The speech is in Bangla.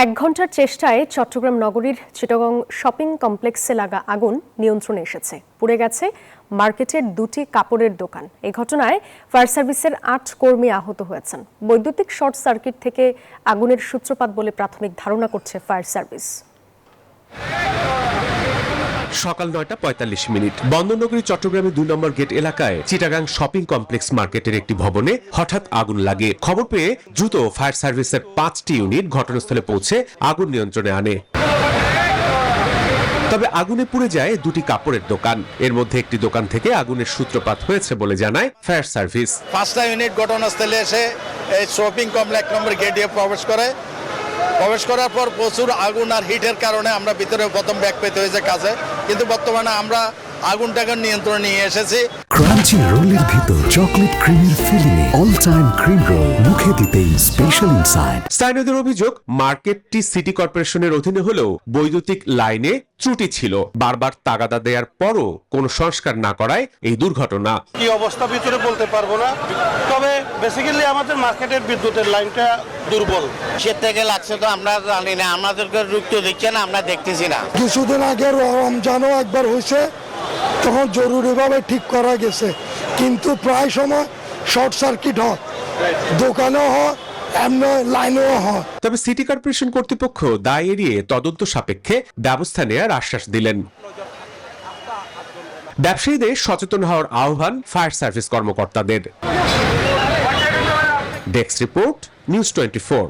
এক ঘণ্টার চেষ্টায় চট্টগ্রাম নগরীর চিটাগং শপিং কমপ্লেক্সে লাগা আগুন নিয়ন্ত্রণে এসেছে। পুড়ে গেছে মার্কেটের দুটি কাপড়ের দোকান। এই ঘটনায় ফায়ার সার্ভিসের ৮ কর্মী আহত হয়েছেন। বৈদ্যুতিক শর্ট সার্কিট থেকে আগুনের সূত্রপাত বলে প্রাথমিক ধারণা করছে ফায়ার সার্ভিস। সকাল ৯:৪৫। বন্দরনগরী চট্টগ্রামের ২ নম্বর গেট এলাকায় চিটাগাং শপিং কমপ্লেক্স মার্কেটের একটি ভবনে হঠাৎ আগুন লাগে। খবর পেয়ে দ্রুত ফায়ার সার্ভিসের ৫টি ইউনিট ঘটনাস্থলে পৌঁছে আগুন নিয়ন্ত্রণে আনে। তবে আগুনে পুড়ে যায় দুটি কাপড়ের দোকান। এর মধ্যে একটি দোকান থেকে আগুনের সূত্রপাত হয়েছে বলে জানায় ফায়ার সার্ভিস। ৫টা ইউনিট ঘটনাস্থলে এসে এই শপিং কমপ্লেক্স নম্বর গেট দিয়ে প্রবেশ করার পর প্রচুর আগুন আর হিটের কারণে আমরা ভিতরে প্রথম ব্যাগ পেতে হয়েছে কাছে, কিন্তু বর্তমানে আমরা আগুনটাকে নিয়ন্ত্রণে নিয়ে এসেছি। ক্রাঞ্চি রোলের ভিতর চকলেট ক্রিমের filling, all time cream roll, মুখে দিতেই স্পেশাল ইনসাইড। স্থানীয়দের অভিযোগ, মার্কেটটি সিটি কর্পোরেশনের অধীনে হলেও বৈদ্যুতিক লাইনে ত্রুটি ছিল। বারবার তাগাদা দেওয়ার পরও কোনো সংস্কার না করায় এই দুর্ঘটনা। কি অবস্থা ভিতরে বলতে পারবো না, তবে বেসিক্যালি আমাদের মার্কেটের বিদ্যুতের লাইনটা দুর্বল। সে থেকে লাগছে তো আমরা জানি না, আমাদেরকে রুখতে দিচ্ছে না, আমরা দেখতেছি না। কিছুদিন আগে রমজানও একবার হয়েছে, তখন জরুরিভাবে ঠিক করা গেছে, কিন্তু প্রায় সময় শর্ট সার্কিট হয়, দোকানেও হয়, এমনি লাইনেও হয়। তবে সিটি কর্পোরেশন কর্তৃপক্ষ দায় এড়িয়ে তদন্ত সাপেক্ষে ব্যবস্থা নেওয়ার আশ্বাস দিলেন। ব্যবসায়ীদের সচেতন হওয়ার আহ্বান ফায়ার সার্ভিস কর্মকর্তাদের। Desk report, news 24।